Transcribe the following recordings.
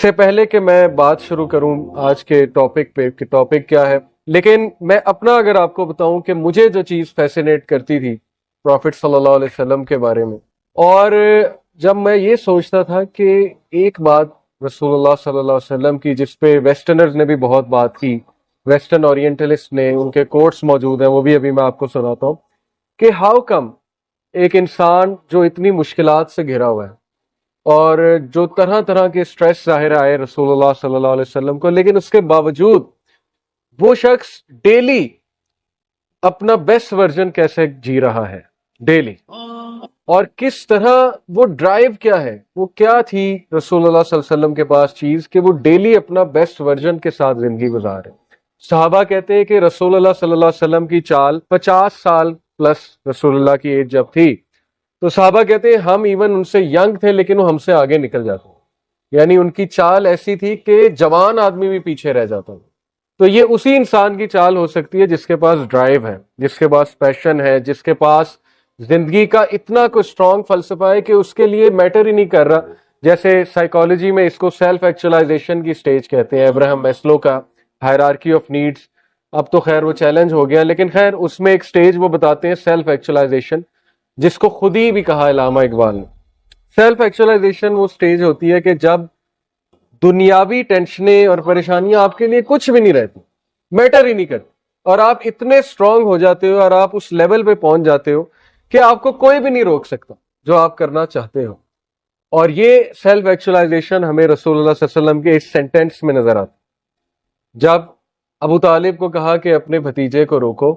سے پہلے کہ میں بات شروع کروں آج کے ٹاپک پہ کہ ٹاپک کیا ہے، لیکن میں اپنا اگر آپ کو بتاؤں کہ مجھے جو چیز فیسینیٹ کرتی تھی پروفٹ صلی اللہ علیہ وسلم کے بارے میں، اور جب میں یہ سوچتا تھا کہ ایک بات رسول اللہ صلی اللہ علیہ وسلم کی جس پہ ویسٹرنرز نے بھی بہت بات کی، ویسٹرن اورینٹلسٹ نے، ان کے کوٹس موجود ہیں، وہ بھی ابھی میں آپ کو سناتا ہوں کہ ہاؤ کم ایک انسان جو اتنی مشکلات سے گھرا ہوا ہے اور جو طرح طرح کے سٹریس ظاہر آئے رسول اللہ صلی اللہ علیہ وسلم کو، لیکن اس کے باوجود وہ شخص ڈیلی اپنا بیسٹ ورژن کیسے جی رہا ہے ڈیلی، اور کس طرح وہ ڈرائیو کیا ہے، وہ کیا تھی رسول اللہ صلی اللہ علیہ وسلم کے پاس چیز کہ وہ ڈیلی اپنا بیسٹ ورژن کے ساتھ زندگی گزارے۔ صحابہ کہتے ہیں کہ رسول اللہ صلی اللہ علیہ وسلم کی چال 50 سال پلس رسول اللہ کی ایج جب تھی تو صحابہ کہتے ہیں ہم ایون ان سے ینگ تھے لیکن وہ ہم سے آگے نکل جاتے ہیں، یعنی ان کی چال ایسی تھی کہ جوان آدمی بھی پیچھے رہ جاتا ہے۔ تو یہ اسی انسان کی چال ہو سکتی ہے جس کے پاس ڈرائیو ہے، جس کے پاس پیشن ہے، جس کے پاس زندگی کا اتنا کوئی اسٹرانگ فلسفہ ہے کہ اس کے لیے میٹر ہی نہیں کر رہا، جیسے سائیکالوجی میں اس کو سیلف ایکچولائزیشن کی سٹیج کہتے ہیں، ابراہم میسلو کا ہائرارکی آف نیڈز، اب تو خیر وہ چیلنج ہو گیا، لیکن خیر اس میں ایک سٹیج وہ بتاتے ہیں سیلف ایکچولائزیشن، جس کو خود ہی بھی کہا علامہ اقبال نے۔ سیلف ایکچولائزیشن وہ سٹیج ہوتی ہے کہ جب دنیاوی ٹینشنیں اور پریشانیاں آپ کے لیے کچھ بھی نہیں رہتی، میٹر ہی نہیں کرتی، اور آپ اتنے اسٹرانگ ہو جاتے ہو اور آپ اس لیول پہ پہنچ جاتے ہو کہ آپ کو کوئی بھی نہیں روک سکتا جو آپ کرنا چاہتے ہو۔ اور یہ سیلف ایکچولائزیشن ہمیں رسول اللہ صلی اللہ علیہ وسلم کے اس سینٹینس میں نظر آتی۔ جب ابو طالب کو کہا کہ اپنے بھتیجے کو روکو،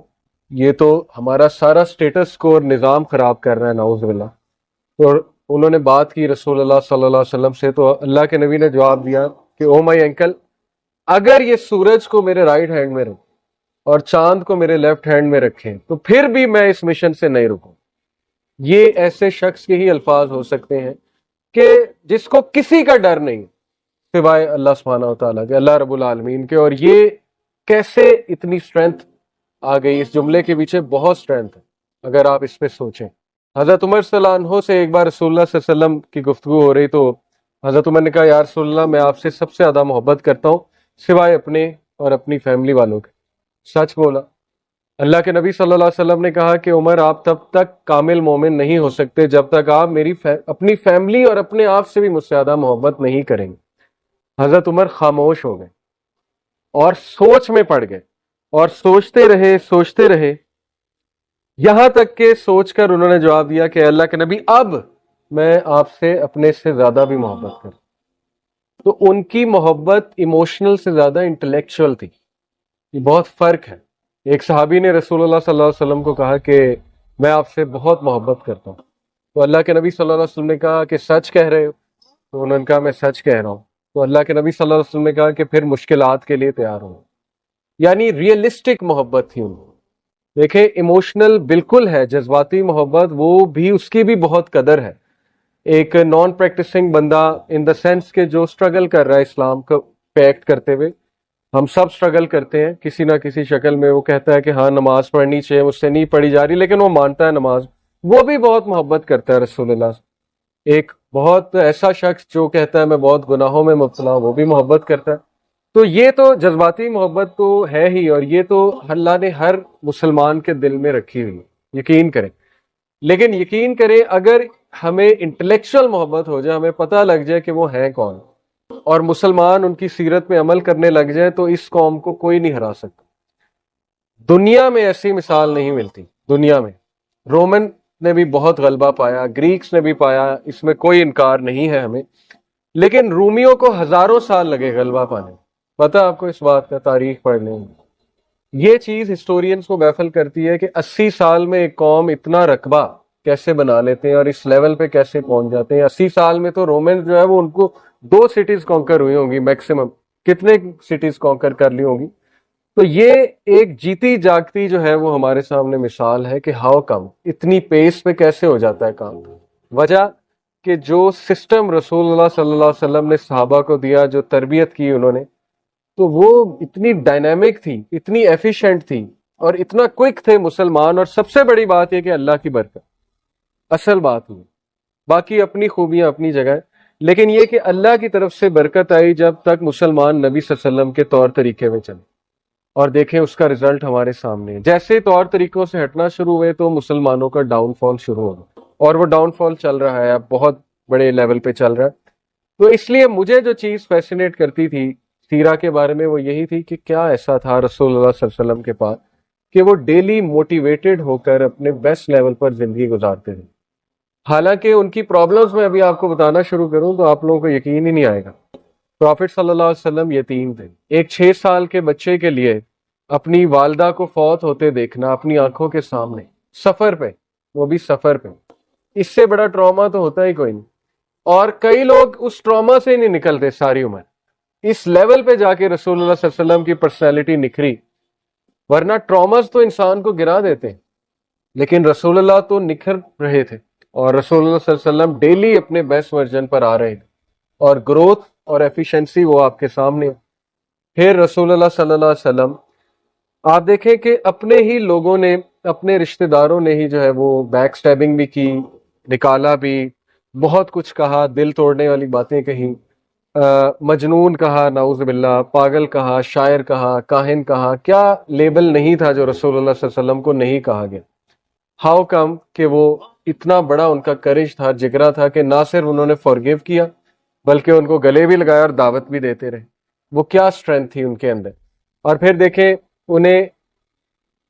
یہ تو ہمارا سارا سٹیٹس کو اور نظام خراب کر رہا ہے نعوذ باللہ، تو انہوں نے بات کی رسول اللہ صلی اللہ علیہ وسلم سے، تو اللہ کے نبی نے جواب دیا کہ او مائی انکل، اگر یہ سورج کو میرے رائٹ ہینڈ میں رکھیں اور چاند کو میرے لیفٹ ہینڈ میں رکھیں تو پھر بھی میں اس مشن سے نہیں رکوں۔ یہ ایسے شخص کے ہی الفاظ ہو سکتے ہیں کہ جس کو کسی کا ڈر نہیں سوائے اللہ سبحانہ و تعالیٰ کے، اللہ رب العالمین کے۔ اور یہ کیسے اتنی سٹرینتھ آ گئی اس جملے کے پیچھے؟ بہت سٹرینتھ ہے اگر آپ اس پہ سوچیں۔ حضرت عمر صلی اللہ عنہ سے ایک بار رسول اللہ صلی اللہ علیہ وسلم کی گفتگو ہو رہی تو حضرت عمر نے کہا یا رسول اللہ میں آپ سے سب سے زیادہ محبت کرتا ہوں سوائے اپنے اور اپنی فیملی والوں کے۔ سچ بولا۔ اللہ کے نبی صلی اللہ علیہ وسلم نے کہا کہ عمر آپ تب تک کامل مومن نہیں ہو سکتے جب تک آپ اپنی فیملی اور اپنے آپ سے بھی مجھ سے زیادہ محبت نہیں کریں گے۔ حضرت عمر خاموش ہو گئے اور سوچ میں پڑ گئے اور سوچتے رہے یہاں تک کہ سوچ کر انہوں نے جواب دیا کہ اللہ کے نبی اب میں آپ سے اپنے سے زیادہ بھی محبت کروں۔ تو ان کی محبت ایموشنل سے زیادہ انٹلیکچوئل تھی۔ یہ بہت فرق ہے۔ ایک صحابی نے رسول اللہ صلی اللہ علیہ وسلم کو کہا کہ میں آپ سے بہت محبت کرتا ہوں، تو اللہ کے نبی صلی اللہ علیہ وسلم نے کہا کہ سچ کہہ رہے ہو؟ تو انہوں نے کہا میں سچ کہہ رہا ہوں۔ تو اللہ کے نبی صلی اللہ علیہ وسلم نے کہا کہ پھر مشکلات کے لیے تیار ہوں۔ یعنی ریئلسٹک محبت تھی ان کو۔ دیکھیں ایموشنل بالکل ہے، جذباتی محبت وہ بھی، اس کی بھی بہت قدر ہے۔ ایک نان پریکٹسنگ بندہ ان دا سینس کہ جو سٹرگل کر رہا ہے اسلام کو پہ ایکٹ کرتے ہوئے، ہم سب سٹرگل کرتے ہیں کسی نہ کسی شکل میں، وہ کہتا ہے کہ ہاں نماز پڑھنی چاہیے، مجھ سے نہیں پڑھی جا رہی، لیکن وہ مانتا ہے نماز، وہ بھی بہت محبت کرتا ہے رسول اللہ سے۔ ایک بہت ایسا شخص جو کہتا ہے میں بہت گناہوں میں مبتلا ہوں، وہ بھی محبت کرتا ہے۔ تو یہ تو جذباتی محبت تو ہے ہی، اور یہ تو اللہ نے ہر مسلمان کے دل میں رکھی ہوئی ہے، یقین کریں۔ لیکن یقین کریں اگر ہمیں انٹلیکچوئل محبت ہو جائے، ہمیں پتہ لگ جائے کہ وہ ہیں کون، اور مسلمان ان کی سیرت میں عمل کرنے لگ جائیں، تو اس قوم کو کوئی نہیں ہرا سکتا۔ دنیا میں ایسی مثال نہیں ملتی، دنیا میں۔ رومن نے بھی بہت غلبہ پایا، گریکس نے بھی پایا، اس میں کوئی انکار نہیں ہے ہمیں، لیکن رومیوں کو ہزاروں سال لگے غلبہ پانے۔ پتہ آپ کو اس بات کا؟ تاریخ پڑھنے میں یہ چیز ہسٹورینز کو بیفل کرتی ہے کہ 80 سال میں ایک قوم اتنا رقبہ کیسے بنا لیتے ہیں اور اس لیول پہ کیسے پہنچ جاتے ہیں۔ 80 سال میں تو رومن جو ہے وہ ان کو 2 سٹیز کانکر ہوئی ہوں گی میکسیمم، کتنے سٹیز کانکر کر لی ہوں گی۔ تو یہ ایک جیتی جاگتی جو ہے وہ ہمارے سامنے مثال ہے کہ ہاؤ کم اتنی پیس پہ کیسے ہو جاتا ہے کام۔ وجہ کہ جو سسٹم رسول اللہ صلی اللہ علیہ وسلم نے صحابہ کو دیا، جو تربیت کی انہوں نے، تو وہ اتنی ڈائنامک تھی، اتنی ایفیشینٹ تھی، اور اتنا کوئک تھے مسلمان۔ اور سب سے بڑی بات یہ کہ اللہ کی برکت اصل بات ہوئی، باقی اپنی خوبیاں اپنی جگہ ہے، لیکن یہ کہ اللہ کی طرف سے برکت آئی جب تک مسلمان نبی صلی اللہ علیہ وسلم کے طور طریقے میں چلے، اور دیکھیں اس کا رزلٹ ہمارے سامنے ہے۔ جیسے طور طریقوں سے ہٹنا شروع ہوئے تو مسلمانوں کا ڈاؤن فال شروع ہو گیا، اور وہ ڈاؤن فال چل رہا ہے، اب بہت بڑے لیول پہ چل رہا ہے۔ تو اس لیے مجھے جو چیز فیسینیٹ کرتی تھی سیرہ کے بارے میں وہ یہی تھی کہ کیا ایسا تھا رسول اللہ صلی اللہ علیہ وسلم کے پاس کہ وہ ڈیلی موٹیویٹڈ ہو کر اپنے بیسٹ لیول پر زندگی گزارتے تھے۔ حالانکہ ان کی پرابلمز میں ابھی آپ کو بتانا شروع کروں تو آپ لوگوں کو یقین ہی نہیں آئے گا۔ پروفٹ صلی اللہ علیہ وسلم یتیم تھے۔ ایک 6 سال کے بچے کے لیے اپنی والدہ کو فوت ہوتے دیکھنا اپنی آنکھوں کے سامنے، سفر پہ، وہ بھی سفر پہ، اس سے بڑا ٹراما تو ہوتا ہی کوئی نہیں۔ اور کئی لوگ اس ٹراما سے نہیں نکلتے ساری عمر، اس لیول پہ جا کے رسول اللہ صلی اللہ علیہ وسلم کی پرسنالٹی نکھری، ورنہ ٹراماز تو انسان کو گرا دیتے ہیں، لیکن رسول اللہ تو نکھر رہے تھے، اور رسول اللہ صلی اللہ علیہ وسلم ڈیلی اپنے بیسٹ ورژن پر آ رہے تھے، اور گروتھ اور ایفیشنسی وہ آپ کے سامنے ہے۔ پھر رسول اللہ صلی اللہ علیہ وسلم آپ دیکھیں کہ اپنے ہی لوگوں نے، اپنے رشتہ داروں نے ہی جو ہے وہ بیک سٹیبنگ بھی کی، نکالا بھی، بہت کچھ کہا، دل توڑنے والی باتیں کہیں، مجنون کہا، نعوذ باللہ، پاگل کہا، شاعر کہا، کاہن کہا، کیا لیبل نہیں تھا جو رسول اللہ صلی اللہ علیہ وسلم کو نہیں کہا گیا۔ ہاؤ کم کہ وہ اتنا بڑا ان کا کرج تھا، جگرا تھا کہ نہ صرف انہوں نے فورگیو کیا بلکہ ان کو گلے بھی لگایا اور دعوت بھی دیتے رہے۔ وہ کیا اسٹرینتھ تھی ان کے اندر۔ اور پھر دیکھیں انہیں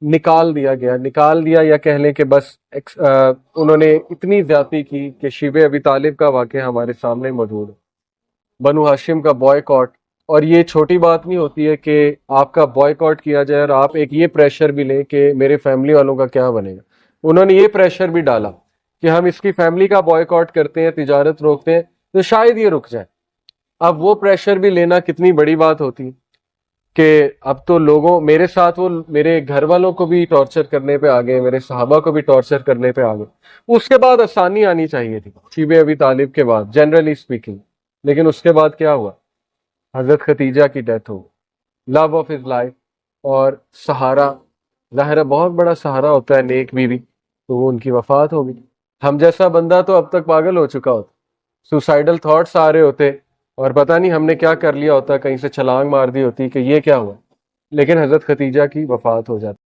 نکال دیا یا کہہ لیں کہ بس انہوں نے اتنی زیادتی کی کہ شیب ابی طالب کا واقعہ ہمارے سامنے موجود ہے، بنو ہاشم کا بوائے-کاٹ۔ اور یہ چھوٹی بات نہیں ہوتی ہے کہ آپ کا بوائے-کاٹ کیا جائے اور آپ ایک یہ پریشر بھی لیں کہ میرے فیملی والوں کا کیا بنے گا۔ انہوں نے یہ پریشر بھی ڈالا کہ ہم اس کی فیملی کا بوائے-کاٹ کرتے ہیں، تجارت روکتے ہیں تو شاید یہ رک جائے۔ اب وہ پریشر بھی لینا کتنی بڑی بات ہوتی ہے کہ اب تو لوگوں میرے ساتھ، وہ میرے گھر والوں کو بھی ٹارچر کرنے پہ آ گئے، میرے صحابہ کو بھی ٹارچر کرنے پہ آ گئے۔ اس کے بعد آسانی آنی چاہیے تھی شیب ابی طالب کے بعد، جنرلی اسپیکنگ، لیکن اس کے بعد کیا ہوا؟ حضرت خدیجہ کی ڈیتھ ہو، لو آف ہز لائف، اور سہارا، ظاہر ہے بہت بڑا سہارا ہوتا ہے نیک بیوی، تو وہ ان کی وفات ہو گئی۔ ہم جیسا بندہ تو اب تک پاگل ہو چکا ہوتا، سوسائڈل تھاٹس آ رہے ہوتے اور پتہ نہیں ہم نے کیا کر لیا ہوتا، کہیں سے چھلانگ مار دی ہوتی کہ یہ کیا ہوا، لیکن حضرت خدیجہ کی وفات ہو جاتی۔